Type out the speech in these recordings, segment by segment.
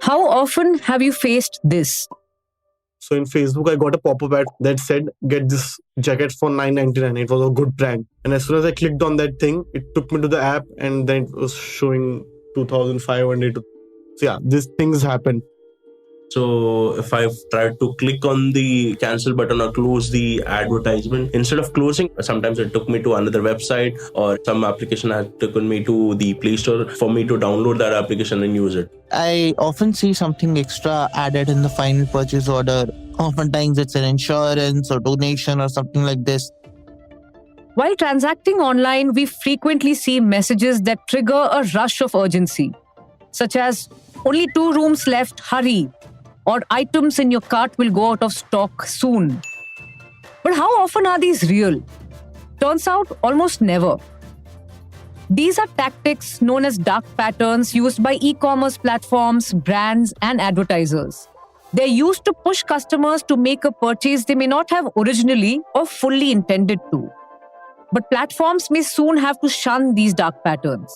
How often have you faced this? So in Facebook, I got a pop-up ad that said, get this jacket for $9.99. It was a good brand. And as soon as I clicked on that thing, it took me to the app and then it was showing 2,500. So yeah, these things happen. So if I've tried to click on the cancel button or close the advertisement, instead of closing, sometimes it took me to another website or some application had taken me to the Play Store for me to download that application and use it. I often see something extra added in the final purchase order. Oftentimes it's an insurance or donation or something like this. While transacting online, we frequently see messages that trigger a rush of urgency, such as, only 2 rooms left, hurry, or items in your cart will go out of stock soon. But how often are these real? Turns out almost never. These are tactics known as dark patterns used by e-commerce platforms, brands, and advertisers. They're used to push customers to make a purchase they may not have originally or fully intended to. But platforms may soon have to shun these dark patterns.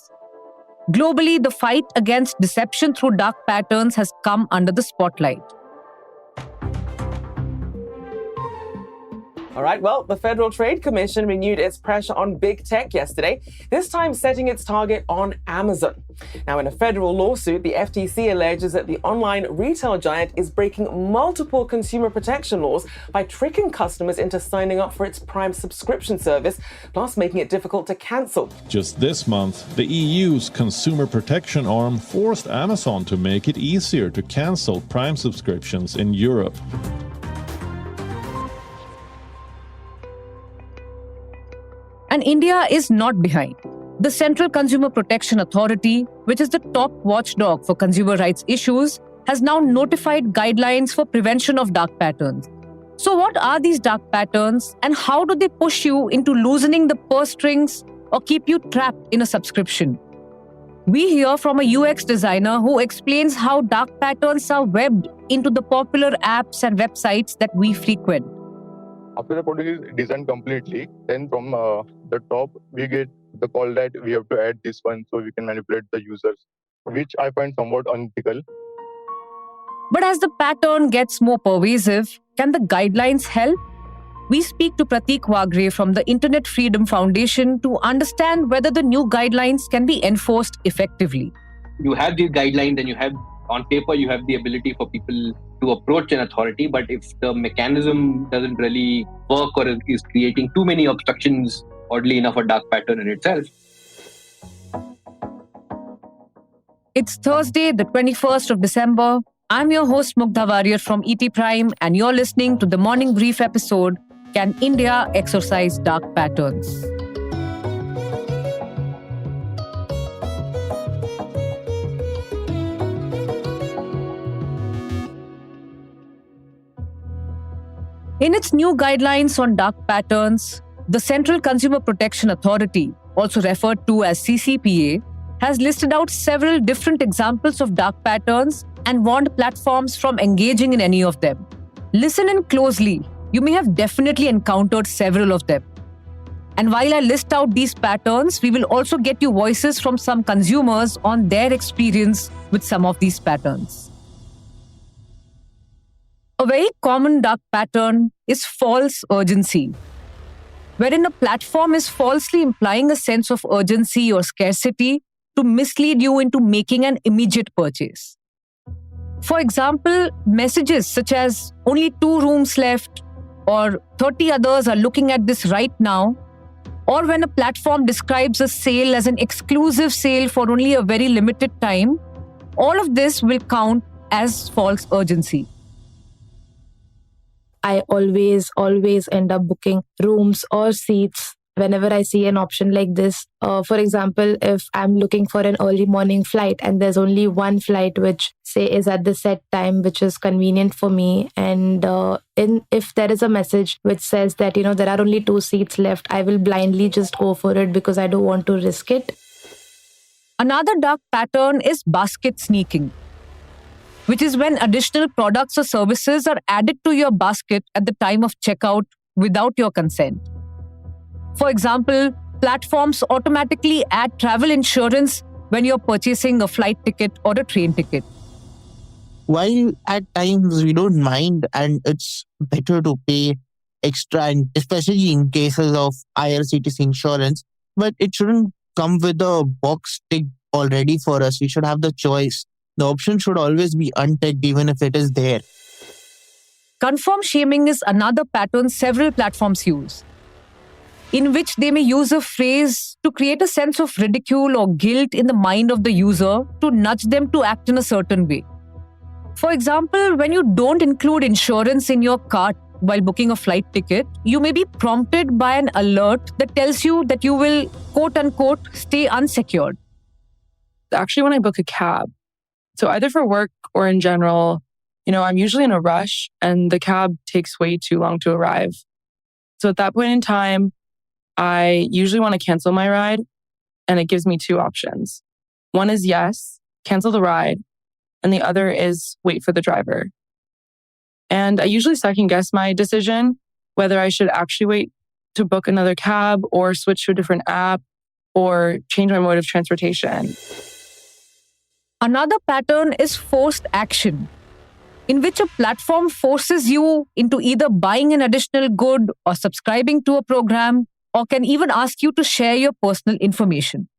Globally, the fight against deception through dark patterns has come under the spotlight. All right, well, the Federal Trade Commission renewed its pressure on big tech yesterday, this time setting its target on Amazon. Now, in a federal lawsuit, the FTC alleges that the online retail giant is breaking multiple consumer protection laws by tricking customers into signing up for its Prime subscription service, plus making it difficult to cancel. Just this month, the EU's consumer protection arm forced Amazon to make it easier to cancel Prime subscriptions in Europe. And India is not behind. The Central Consumer Protection Authority, which is the top watchdog for consumer rights issues, has now notified guidelines for prevention of dark patterns. So what are these dark patterns and how do they push you into loosening the purse strings or keep you trapped in a subscription? We hear from a UX designer who explains how dark patterns are webbed into the popular apps and websites that we frequent. After the product is designed completely, then from the top, we get the call that we have to add this one so we can manipulate the users, which I find somewhat unethical. But as the pattern gets more pervasive, can the guidelines help? We speak to Pratik Wagre from the Internet Freedom Foundation to understand whether the new guidelines can be enforced effectively. You have these guidelines and you have, on paper, you have the ability for people to approach an authority, but if the mechanism doesn't really work or is creating too many obstructions, oddly enough, a dark pattern in itself. It's Thursday, the 21st of December. I'm your host, Mugdha Warrior from ET Prime, and you're listening to the Morning Brief episode, Can India Exorcise Dark Patterns? In its new guidelines on dark patterns, the Central Consumer Protection Authority, also referred to as CCPA, has listed out several different examples of dark patterns and warned platforms from engaging in any of them. Listen in closely. You may have definitely encountered several of them. And while I list out these patterns, we will also get you voices from some consumers on their experience with some of these patterns. A very common dark pattern is false urgency, wherein a platform is falsely implying a sense of urgency or scarcity to mislead you into making an immediate purchase. For example, messages such as only 2 rooms left or 30 others are looking at this right now, or when a platform describes a sale as an exclusive sale for only a very limited time, all of this will count as false urgency. I always end up booking rooms or seats whenever I see an option like this. For example, if I'm looking for an early morning flight and there's only one flight which say is at the set time, which is convenient for me. And if there is a message which says that, there are only 2 seats left, I will blindly just go for it because I don't want to risk it. Another dark pattern is basket sneaking, which is when additional products or services are added to your basket at the time of checkout without your consent. For example, platforms automatically add travel insurance when you're purchasing a flight ticket or a train ticket. While at times we don't mind and it's better to pay extra, and especially in cases of IRCTC insurance, but it shouldn't come with a box ticked already for us. We should have the choice. The option should always be unticked even if it is there. Confirm shaming is another pattern several platforms use, in which they may use a phrase to create a sense of ridicule or guilt in the mind of the user to nudge them to act in a certain way. For example, when you don't include insurance in your cart while booking a flight ticket, you may be prompted by an alert that tells you that you will, quote unquote, stay unsecured. Actually, when I book a cab, so either for work or in general, I'm usually in a rush and the cab takes way too long to arrive. So at that point in time, I usually want to cancel my ride, and it gives me two options. One is yes, cancel the ride, and the other is wait for the driver. And I usually second guess my decision, whether I should actually wait to book another cab or switch to a different app or change my mode of transportation. Another pattern is forced action, in which a platform forces you into either buying an additional good or subscribing to a program, or can even ask you to share your personal information.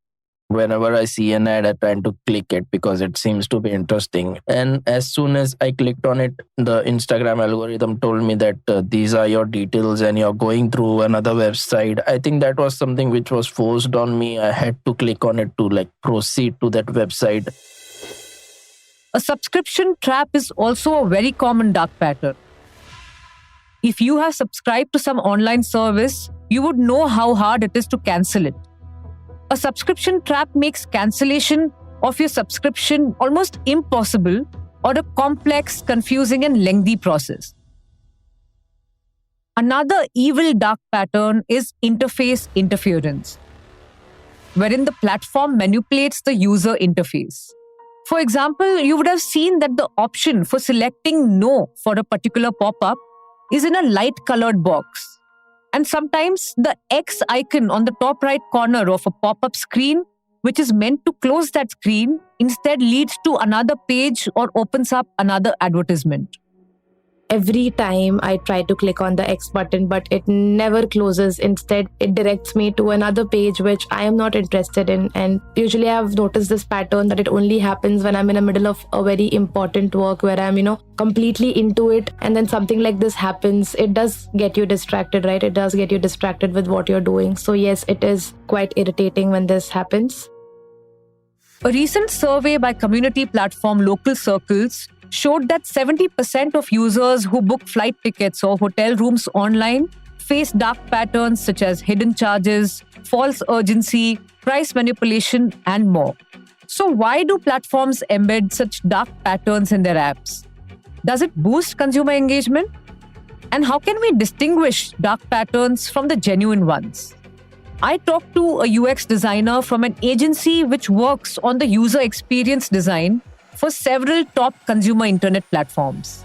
Whenever I see an ad, I try to click it because it seems to be interesting. And as soon as I clicked on it, the Instagram algorithm told me that these are your details and you're going through another website. I think that was something which was forced on me. I had to click on it to proceed to that website. A subscription trap is also a very common dark pattern. If you have subscribed to some online service, you would know how hard it is to cancel it. A subscription trap makes cancellation of your subscription almost impossible, or a complex, confusing, and lengthy process. Another evil dark pattern is interface interference, wherein the platform manipulates the user interface. For example, you would have seen that the option for selecting no for a particular pop-up is in a light-colored box. And sometimes the X icon on the top right corner of a pop-up screen, which is meant to close that screen, instead leads to another page or opens up another advertisement. Every time I try to click on the X button, but it never closes. Instead, it directs me to another page which I am not interested in. And usually I've noticed this pattern that it only happens when I'm in the middle of a very important work where I'm, completely into it. And then something like this happens. It does get you distracted, right? It does get you distracted with what you're doing. So yes, it is quite irritating when this happens. A recent survey by community platform Local Circles showed that 70% of users who book flight tickets or hotel rooms online face dark patterns such as hidden charges, false urgency, price manipulation, and more. So why do platforms embed such dark patterns in their apps? Does it boost consumer engagement? And how can we distinguish dark patterns from the genuine ones? I talked to a UX designer from an agency which works on the user experience design for several top consumer internet platforms.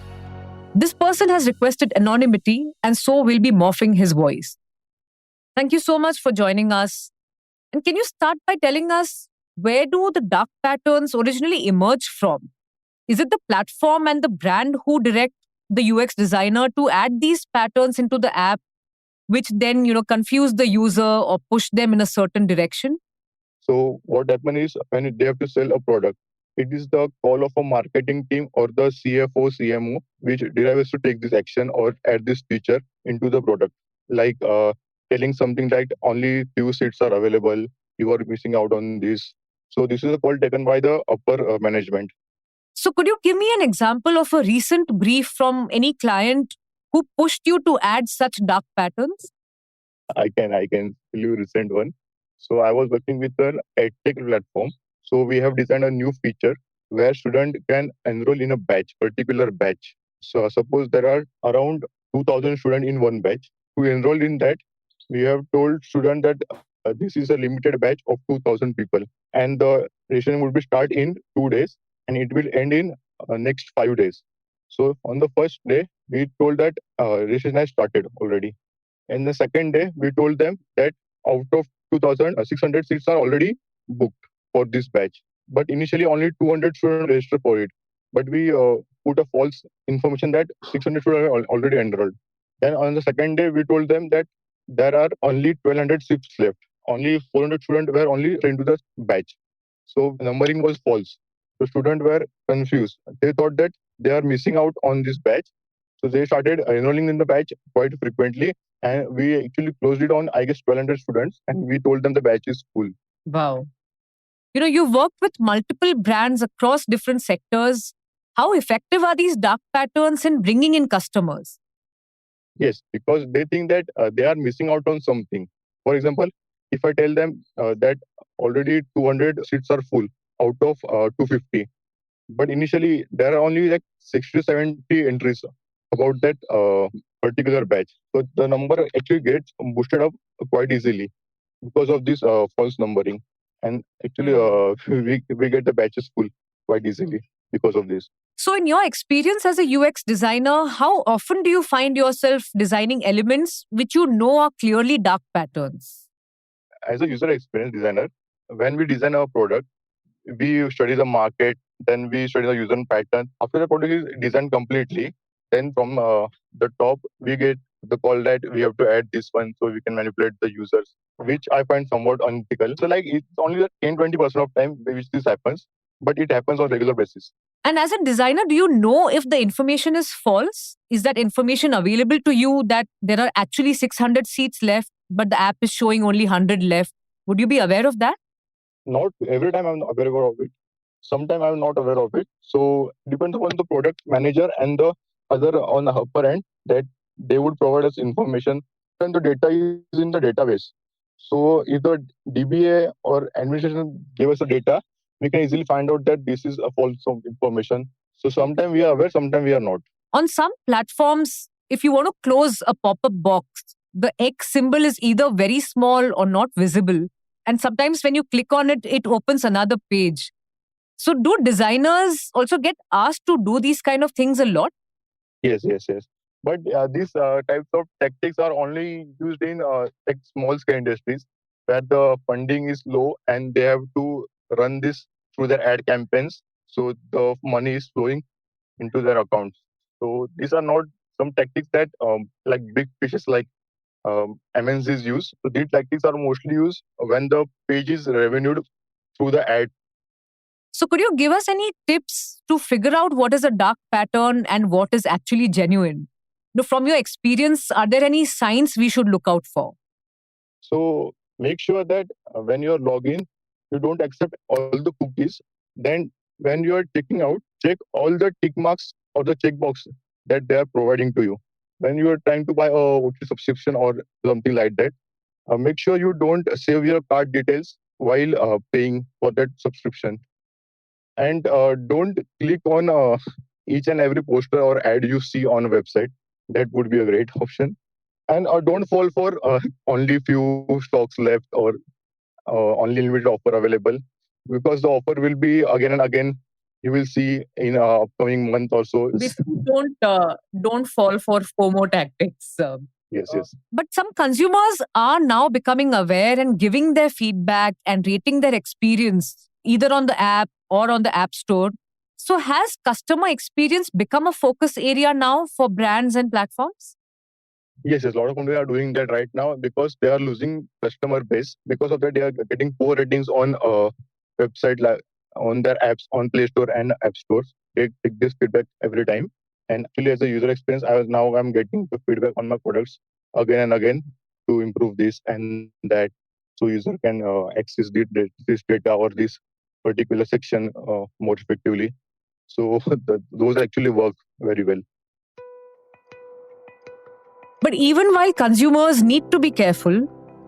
This person has requested anonymity, and so will be morphing his voice. Thank you so much for joining us. And can you start by telling us, where do the dark patterns originally emerge from? Is it the platform and the brand who direct the UX designer to add these patterns into the app, which then, confuse the user or push them in a certain direction? So what happens is when they have to sell a product, it is the call of a marketing team or the CFO, CMO, which derives to take this action or add this feature into the product. Like telling something like only few seats are available, you are missing out on this. So this is a call taken by the upper management. So could you give me an example of a recent brief from any client who pushed you to add such dark patterns? I can tell you a recent one. So I was working with an edtech platform. So we have designed a new feature where student can enroll in a particular batch. So suppose there are around 2,000 students in one batch. To enroll in that, we have told student that this is a limited batch of 2,000 people. And the registration will be start in 2 days and it will end in next 5 days. So on the first day, we told that registration has started already. And the second day, we told them that out of 2,600 seats are already booked for this batch. But initially, only 200 students registered for it. But we put a false information that 600 students are already enrolled. Then on the second day, we told them that there are only 1,200 seats left. Only 400 students were only into the batch. So numbering was false. The students were confused. They thought that they are missing out on this batch. So they started enrolling in the batch quite frequently. And we actually closed it on, I guess, 1,200 students. And we told them the batch is full. Wow. You've worked with multiple brands across different sectors. How effective are these dark patterns in bringing in customers? Yes, because they think that they are missing out on something. For example, if I tell them that already 200 seats are full out of 250, but initially there are only like 60 to 70 entries about that particular batch. So the number actually gets boosted up quite easily because of this false numbering. And actually, we get the batches full quite easily because of this. So, in your experience as a UX designer, how often do you find yourself designing elements which you know are clearly dark patterns? As a user experience designer, when we design our product, we study the market, then we study the user pattern. After the product is designed completely, then from the top, we get the call that we have to add this one so we can manipulate the users, which I find somewhat unethical. So like it's only the 10-20% of time which this happens, but it happens on regular basis. And as a designer, do you know if the information is false? Is that information available to you that there are actually 600 seats left, but the app is showing only 100 left? Would you be aware of that? Not every time I'm aware of it. Sometimes I'm not aware of it. So depends upon the product manager and the other on the upper end that they would provide us information and the data is in the database. So if the DBA or administration give us the data, we can easily find out that this is a false information. So sometimes we are aware, sometimes we are not. On some platforms, if you want to close a pop-up box, the X symbol is either very small or not visible. And sometimes when you click on it, it opens another page. So do designers also get asked to do these kind of things a lot? Yes. But these types of tactics are only used in like small scale industries where the funding is low and they have to run this through their ad campaigns. So the money is flowing into their accounts. So these are not some tactics that like big fishes like MNCs use. So these tactics are mostly used when the page is revenued through the ad. So could you give us any tips to figure out what is a dark pattern and what is actually genuine? From your experience, are there any signs we should look out for? So make sure that when you're logging, you don't accept all the cookies. Then when you're checking out, check all the tick marks or the checkbox that they are providing to you. When you are trying to buy a OT subscription or something like that, make sure you don't save your card details while paying for that subscription. And don't click on each and every poster or ad you see on a website. That would be a great option. And don't fall for only few stocks left or only limited offer available, because the offer will be again and again. You will see in upcoming month or so. Don't fall for FOMO tactics. Yes. But some consumers are now becoming aware and giving their feedback and rating their experience either on the app or on the app store. So has customer experience become a focus area now for brands and platforms? Yes, a lot of companies are doing that right now because they are losing customer base. Because of that, they are getting poor ratings on website, on their apps, on Play Store and App Stores. They take this feedback every time. And actually, as a user experience, I'm getting the feedback on my products again and again to improve this and that, so user can access this data or this particular section more effectively. So those actually work very well. But even while consumers need to be careful,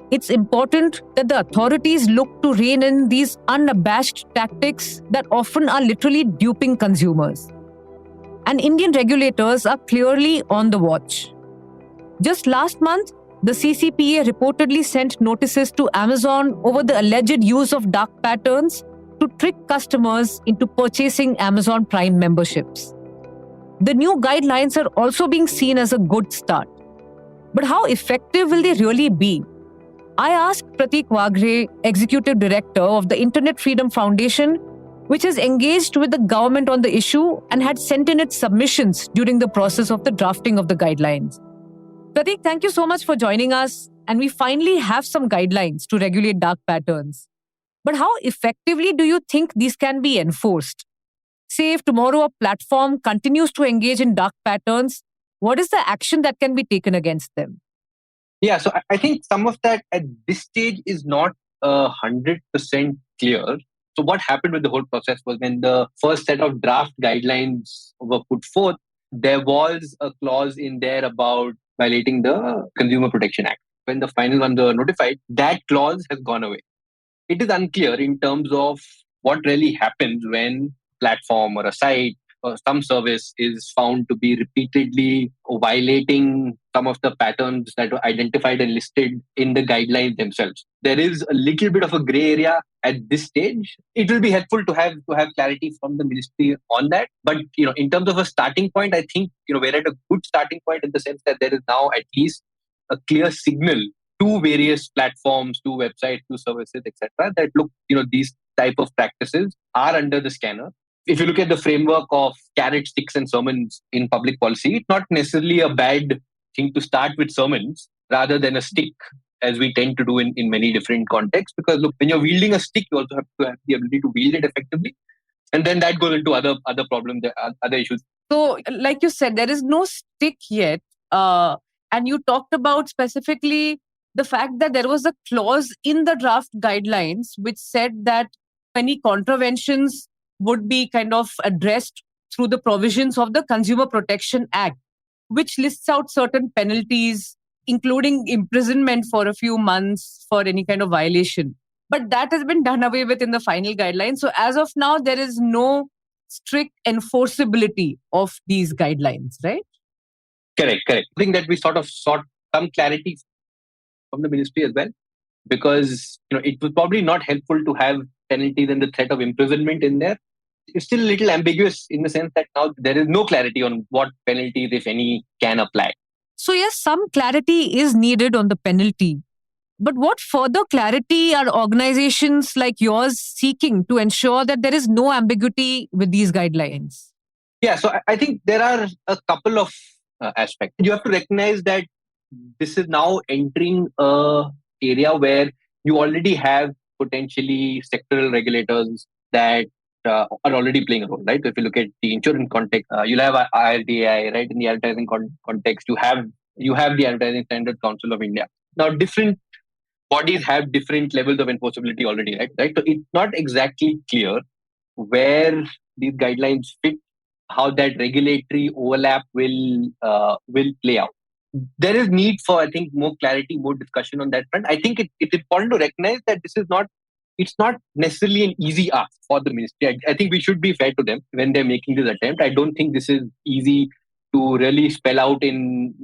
it's important that the authorities look to rein in these unabashed tactics that often are literally duping consumers. And Indian regulators are clearly on the watch. Just last month, the CCPA reportedly sent notices to Amazon over the alleged use of dark patterns to trick customers into purchasing Amazon Prime memberships. The new guidelines are also being seen as a good start. But how effective will they really be? I asked Pratik Wagre, Executive Director of the Internet Freedom Foundation, which has engaged with the government on the issue and had sent in its submissions during the process of the drafting of the guidelines. Pratik, thank you so much for joining us. And we finally have some guidelines to regulate dark patterns. But how effectively do you think these can be enforced? Say if tomorrow a platform continues to engage in dark patterns, what is the action that can be taken against them? Yeah, so I think some of that at this stage is not 100% clear. So what happened with the whole process was when the first set of draft guidelines were put forth, there was a clause in there about violating the Consumer Protection Act. When the final ones were notified, that clause has gone away. It is unclear in terms of what really happens when a platform or a site or some service is found to be repeatedly violating some of the patterns that were identified and listed in the guidelines themselves. There is a little bit of a gray area at this stage. It will be helpful to have clarity from the ministry on that. But in terms of a starting point, I think we're at a good starting point in the sense that there is now at least a clear signal to various platforms, to websites, to services, etc., that look, these type of practices are under the scanner. If you look at the framework of carrots, sticks, and sermons in public policy, it's not necessarily a bad thing to start with sermons rather than a stick, as we tend to do in many different contexts. Because look, when you're wielding a stick, you also have to have the ability to wield it effectively. And then that goes into other problems, other issues. So, like you said, there is no stick yet. And you talked about specifically the fact that there was a clause in the draft guidelines which said that any contraventions would be kind of addressed through the provisions of the Consumer Protection Act, which lists out certain penalties, including imprisonment for a few months for any kind of violation. But that has been done away with in the final guidelines. So as of now, there is no strict enforceability of these guidelines, right? Correct. I think that we sort of sought some clarity from the ministry as well, because it was probably not helpful to have penalties and the threat of imprisonment in there. It's still a little ambiguous in the sense that now there is no clarity on what penalties, if any, can apply. So yes, some clarity is needed on the penalty. But what further clarity are organizations like yours seeking to ensure that there is no ambiguity with these guidelines? Yeah, so I think there are a couple of aspects. You have to recognize that this is now entering an area where you already have potentially sectoral regulators that are already playing a role, right? So if you look at the insurance context, you'll have IRDAI, right? In the advertising context, you have the Advertising Standards Council of India. Now, different bodies have different levels of enforceability already, right? So it's not exactly clear where these guidelines fit, how that regulatory overlap will play out. There is need for, I think, more clarity, more discussion on that front. I think it's important to recognize that it's not necessarily an easy ask for the ministry. I think we should be fair to them when they're making this attempt. I don't think this is easy to really spell out in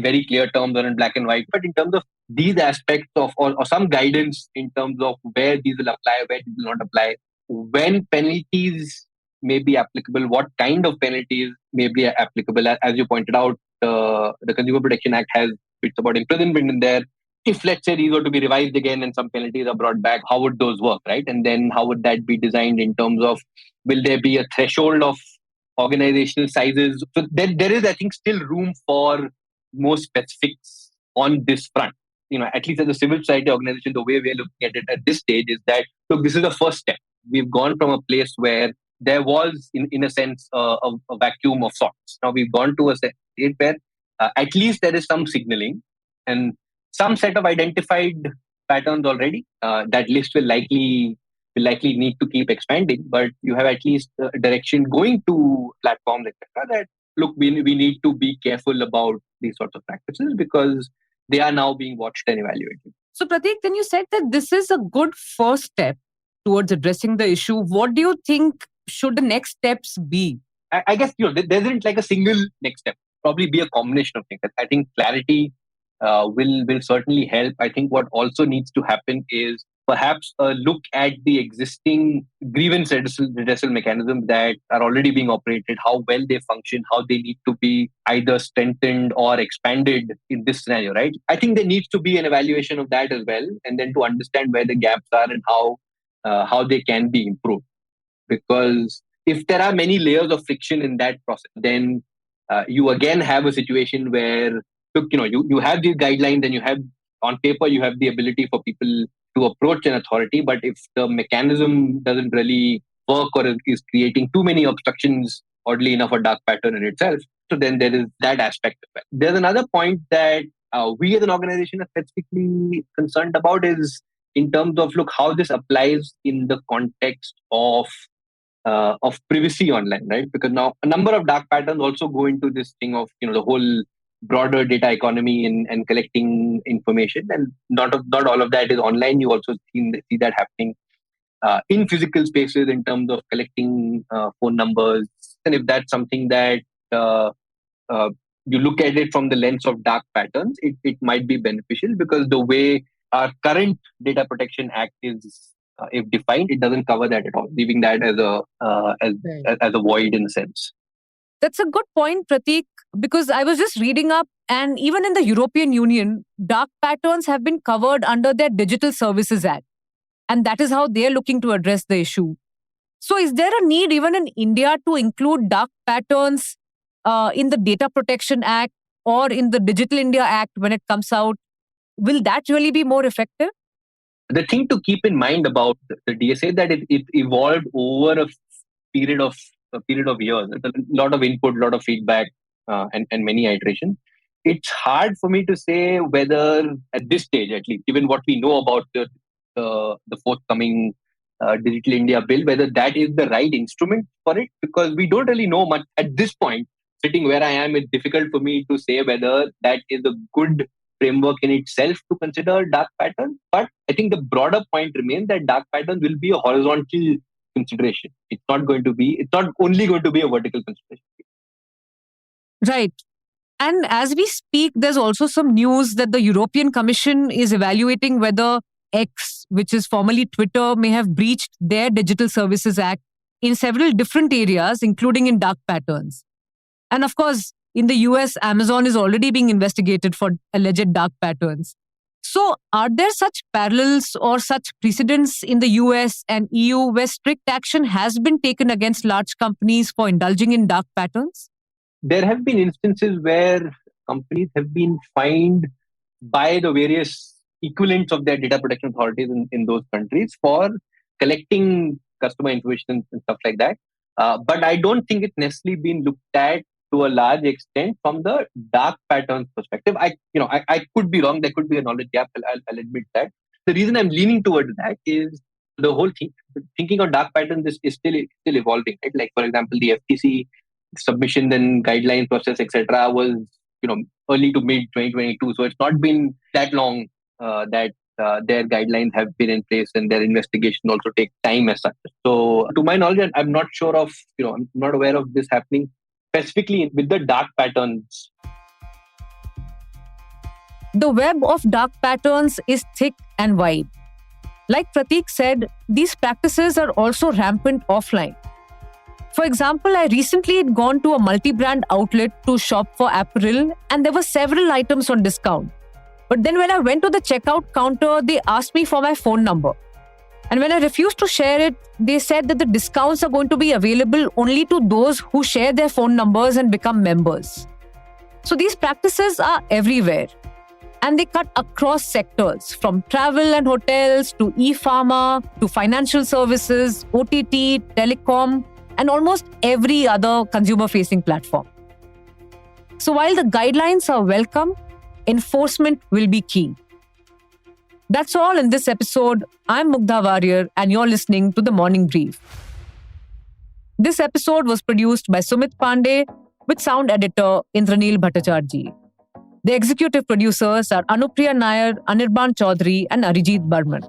very clear terms or in black and white. But in terms of these aspects of or some guidance in terms of where these will apply, where these will not apply, when penalties may be applicable, what kind of penalties may be applicable. As you pointed out, the Consumer Protection Act has bits about imprisonment in there. If, let's say, these were to be revised again and some penalties are brought back, how would those work, right? And then how would that be designed in terms of, will there be a threshold of organizational sizes? So there is, I think, still room for more specifics on this front. At least as a civil society organization, the way we're looking at it at this stage is that, look, this is the first step. We've gone from a place where there was, in a sense, a vacuum of sorts. Now we've gone to a state where at least there is some signaling and some set of identified patterns already. That list will likely need to keep expanding, but you have at least a direction going to platforms, etc. That look, we need to be careful about these sorts of practices because they are now being watched and evaluated. So Pratik, then you said that this is a good first step towards addressing the issue. What do you think should the next steps be? I guess there isn't like a single next step. Probably be a combination of things. I think clarity will certainly help. I think what also needs to happen is perhaps a look at the existing grievance redressal mechanisms that are already being operated, how well they function, how they need to be either strengthened or expanded in this scenario, right? I think there needs to be an evaluation of that as well, and then to understand where the gaps are and how they can be improved. Because if there are many layers of friction in that process, then you again have a situation where, look, you have these guidelines and you have, on paper, you have the ability for people to approach an authority, but if the mechanism doesn't really work or is creating too many obstructions, oddly enough, a dark pattern in itself, so then there is that aspect of it. There's another point that we as an organization are specifically concerned about is in terms of, look, how this applies in the context of privacy online, right? Because now a number of dark patterns also go into this thing of, the whole broader data economy and collecting information, and not all of that is online. You also see that happening in physical spaces in terms of collecting phone numbers. And if that's something that you look at it from the lens of dark patterns, it might be beneficial, because the way our current Data Protection Act is, if defined, it doesn't cover that at all, leaving that as a void in a sense. That's a good point, Prateek, because I was just reading up, and even in the European Union, dark patterns have been covered under their Digital Services Act. And that is how they're looking to address the issue. So is there a need even in India to include dark patterns in the Data Protection Act or in the Digital India Act when it comes out? Will that really be more effective? The thing to keep in mind about the DSA is that it evolved over a period of years. A lot of input, a lot of feedback, and many iterations. It's hard for me to say whether at this stage, at least, given what we know about the forthcoming Digital India Bill, whether that is the right instrument for it, because we don't really know much at this point. Sitting where I am, it's difficult for me to say whether that is a good framework in itself to consider dark patterns. But I think the broader point remains that dark patterns will be a horizontal consideration. It's not only going to be a vertical consideration. Right. And as we speak, there's also some news that the European Commission is evaluating whether X, which is formerly Twitter, may have breached their Digital Services Act in several different areas, including in dark patterns. And of course, in the US, Amazon is already being investigated for alleged dark patterns. So are there such parallels or such precedents in the US and EU where strict action has been taken against large companies for indulging in dark patterns? There have been instances where companies have been fined by the various equivalents of their data protection authorities in those countries for collecting customer information and stuff like that. But I don't think it's necessarily been looked at to a large extent from the dark patterns perspective. I could be wrong. There could be a knowledge gap. I'll admit that. The reason I'm leaning towards that is the whole thinking of dark patterns is still evolving. Right? Like, for example, the FTC submission and guideline process, etc., was early to mid 2022. So it's not been that long that their guidelines have been in place, and their investigation also takes time as such. So to my knowledge, I'm not sure of, I'm not aware of this happening specifically with the dark patterns. The web of dark patterns is thick and wide. Like Prateek said, these practices are also rampant offline. For example, I recently had gone to a multi-brand outlet to shop for apparel, and there were several items on discount. But then when I went to the checkout counter, they asked me for my phone number. And when I refused to share it, they said that the discounts are going to be available only to those who share their phone numbers and become members. So these practices are everywhere. And they cut across sectors, from travel and hotels to e-pharma to financial services, OTT, telecom, and almost every other consumer-facing platform. So while the guidelines are welcome, enforcement will be key. That's all in this episode. I'm Mugdha Warrior, and you're listening to The Morning Brief. This episode was produced by Sumit Pandey with sound editor Indranil Bhattacharjee. The executive producers are Anupriya Nair, Anirban Chaudhary, and Arijit Burman.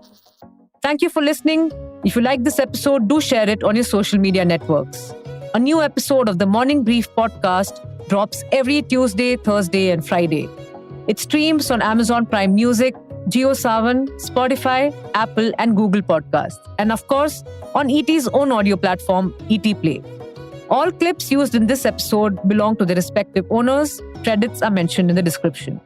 Thank you for listening. If you like this episode, do share it on your social media networks. A new episode of The Morning Brief podcast drops every Tuesday, Thursday, and Friday. It streams on Amazon Prime Music, JioSaavn, Spotify, Apple, and Google Podcasts. And of course, on ET's own audio platform, ET Play. All clips used in this episode belong to their respective owners. Credits are mentioned in the description.